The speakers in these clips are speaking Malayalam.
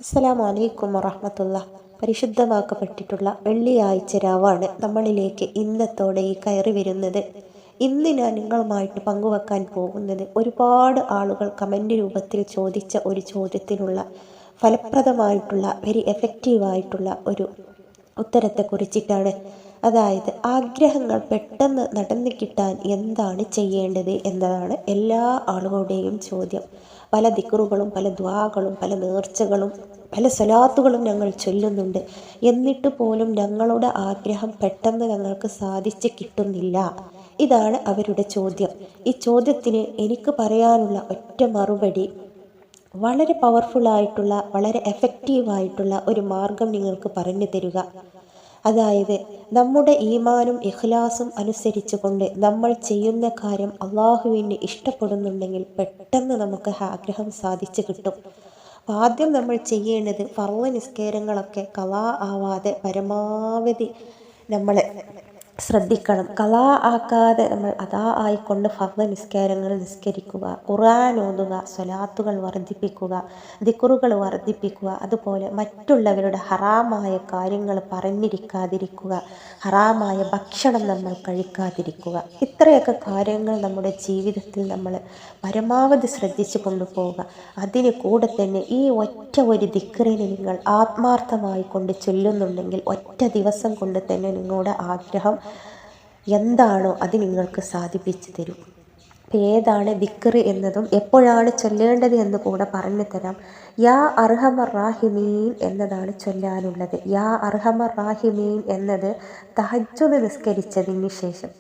അസ്സലാമു അലൈക്കും വറഹ്മത്തുള്ളാ. പരിശുദ്ധമാക്കപ്പെട്ടിട്ടുള്ള വെള്ളിയാഴ്ച രാവാണ് നമ്മളിലേക്ക് ഇന്നത്തോടെ ഈ കയറി വരുന്നത്. ഇന്ന് ഞാൻ നിങ്ങളുമായിട്ട് പങ്കുവെക്കാൻ പോകുന്നത് ഒരുപാട് ആളുകൾ കമൻ്റ് രൂപത്തിൽ ചോദിച്ച ഒരു ചോദ്യത്തിനുള്ള ഫലപ്രദമായിട്ടുള്ള വെരി എഫക്റ്റീവായിട്ടുള്ള ഒരു ഉത്തരത്തെക്കുറിച്ചിട്ടാണ്. അതായത് ആഗ്രഹങ്ങൾ പെട്ടെന്ന് നടന്നു കിട്ടാൻ എന്താണ് ചെയ്യേണ്ടത് എന്നതാണ് എല്ലാ ആളുകളുടെയും ചോദ്യം. പല ദിക്റുകളും പല ദ്വാകളും പല നേർച്ചകളും പല സ്വലാത്തുകളും ഞങ്ങൾ ചൊല്ലുന്നുണ്ട്. എന്നിട്ട് പോലും ഞങ്ങളുടെ ആഗ്രഹം പെട്ടെന്ന് ഞങ്ങൾക്ക് സാധിച്ച് കിട്ടുന്നില്ല. ഇതാണ് അവരുടെ ചോദ്യം. ഈ ചോദ്യത്തിന് എനിക്ക് പറയാനുള്ള ഒറ്റ മറുപടി, വളരെ പവർഫുള്ളായിട്ടുള്ള വളരെ എഫക്റ്റീവായിട്ടുള്ള ഒരു മാർഗം നിങ്ങൾക്ക് പറഞ്ഞു തരിക. അതായത് നമ്മുടെ ഈമാനും ഇഖ്ലാസും അനുസരിച്ച് കൊണ്ട് നമ്മൾ ചെയ്യുന്ന കാര്യം അള്ളാഹുവിന് ഇഷ്ടപ്പെടുന്നുണ്ടെങ്കിൽ പെട്ടെന്ന് നമുക്ക് ആഗ്രഹം സാധിച്ചു കിട്ടും. ആദ്യം നമ്മൾ ചെയ്യേണ്ടത് ഫർള് നിസ്കാരങ്ങളൊക്കെ ഖളാ ആവാതെ പരമാവധി നമ്മൾ ശ്രദ്ധിക്കണം. ഖളാ ആക്കാതെ നമ്മൾ അതാ ആയിക്കൊണ്ട് ഫർള് നിസ്കാരങ്ങൾ നിസ്കരിക്കുക, ഖുർആൻ ഓതുക, സ്വലാത്തുകൾ വർദ്ധിപ്പിക്കുക, ദിക്റുകൾ വർദ്ധിപ്പിക്കുക. അതുപോലെ മറ്റുള്ളവരുടെ ഹറാമായ കാര്യങ്ങൾ പറഞ്ഞിരിക്കാതിരിക്കുക, ഹറാമായ ഭക്ഷണം നമ്മൾ കഴിക്കാതിരിക്കുക. ഇത്രയൊക്കെ കാര്യങ്ങൾ നമ്മുടെ ജീവിതത്തിൽ നമ്മൾ പരമാവധി ശ്രദ്ധിച്ചു കൊണ്ടുപോവുക. അതിന് കൂടെ തന്നെ ഈ ഒറ്റ ഒരു ദിക്റിനെ നിങ്ങൾ ആത്മാർത്ഥമായി കൊണ്ട് ചൊല്ലുന്നുണ്ടെങ്കിൽ ഒറ്റ ദിവസം കൊണ്ട് തന്നെ നിങ്ങളുടെ ആഗ്രഹം എന്താണോ അത് നിങ്ങൾക്ക് സാധിപ്പിച്ചു തരും. ഏതാണ് ദിക്റ് എന്നതും എപ്പോഴാണ് ചൊല്ലേണ്ടത് എന്ന് കൂടെ പറഞ്ഞു തരാം. യാ അർഹമർ റാഹിമീൻ എന്നതാണ് ചൊല്ലാനുള്ളത്. യാ അർഹമർ റാഹിമീൻ എന്നത് തഹജ്ജുദ് നിസ്കരിച്ചതിന് ശേഷം,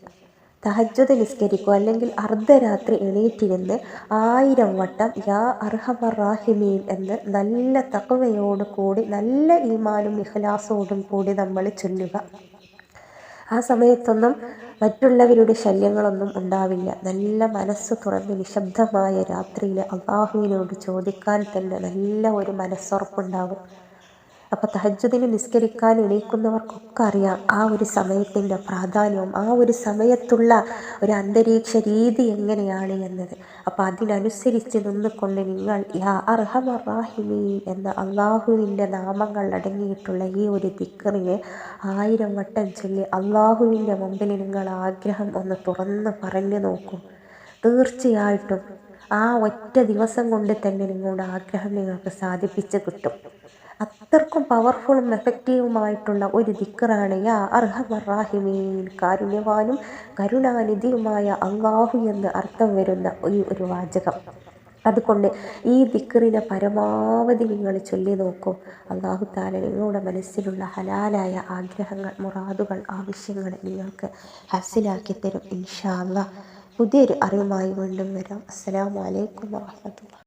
തഹജ്ജുദ് നിസ്കരിക്കുക അല്ലെങ്കിൽ അർദ്ധരാത്രി എണീറ്റിരുന്ന് 1000 വട്ടം യാ അർഹമർ റാഹിമീൻ എന്ന് നല്ല തഖ്വയോട് കൂടി നല്ല ഈമാനും ഇഖ്ലാസോടും കൂടി നമ്മൾ ചൊല്ലുക. ആ സമയത്തൊന്നും മറ്റുള്ളവരുടെ ശല്യങ്ങളൊന്നും ഉണ്ടാവില്ല. നല്ല മനസ്സ് തുറന്ന് നിശബ്ദമായ രാത്രിയിൽ അള്ളാഹുവിനോട് ചോദിക്കാൻ തന്നെ നല്ല ഒരു മനസ്സുറപ്പുണ്ടാകും. അപ്പോൾ തഹജ്ജുദിന് നിസ്കരിക്കാൻ എണീക്കുന്നവർക്കൊക്കെ അറിയാം ആ ഒരു സമയത്തിൻ്റെ പ്രാധാന്യവും ആ ഒരു സമയത്തുള്ള ഒരു അന്തരീക്ഷ രീതി എങ്ങനെയാണ് എന്നത്. അപ്പോൾ അതിനനുസരിച്ച് നിന്നുകൊണ്ട് നിങ്ങൾ യാ അർഹമർ റാഹിമീൻ എന്ന അള്ളാഹുവിൻ്റെ നാമങ്ങൾ അടങ്ങിയിട്ടുള്ള ഈ ഒരു ദിക്റിനെ 1000 വട്ടം ചൊല്ലി അള്ളാഹുവിൻ്റെ മുമ്പിൽ നിങ്ങൾ ആഗ്രഹം ഒന്ന് തുറന്ന് പറഞ്ഞു നോക്കൂ. തീർച്ചയായിട്ടും ആ ഒറ്റ ദിവസം കൊണ്ട് തന്നെ നിങ്ങളുടെ ആഗ്രഹം നിങ്ങൾക്ക് സാധിപ്പിച്ച് കിട്ടും. അത്രക്കും പവർഫുള്ളും എഫക്റ്റീവുമായിട്ടുള്ള ഒരു ദിക്റാണ് യാ അർഹമർ റാഹിമീൻ. കാരുണ്യവാനും കരുണാനിധിയുമായ അള്ളാഹു എന്ന് അർത്ഥം വരുന്ന ഈ ഒരു വാചകം. അതുകൊണ്ട് ഈ ദിക്റിനെ പരമാവധി നിങ്ങൾ ചൊല്ലി നോക്കൂ. അള്ളാഹു തആല നിങ്ങളുടെ മനസ്സിലുള്ള ഹലാലായ ആഗ്രഹങ്ങൾ, മുറാദുകൾ, ആവശ്യങ്ങൾ നിങ്ങൾക്ക് ഹസിലാക്കി തരും ഇൻഷാ അല്ലാഹ്. പുതിയൊരു അറിവുമായി വീണ്ടും വരാം. അസ്സലാമു അലൈക്കും വറഹ്മത്തുള്ളാഹി.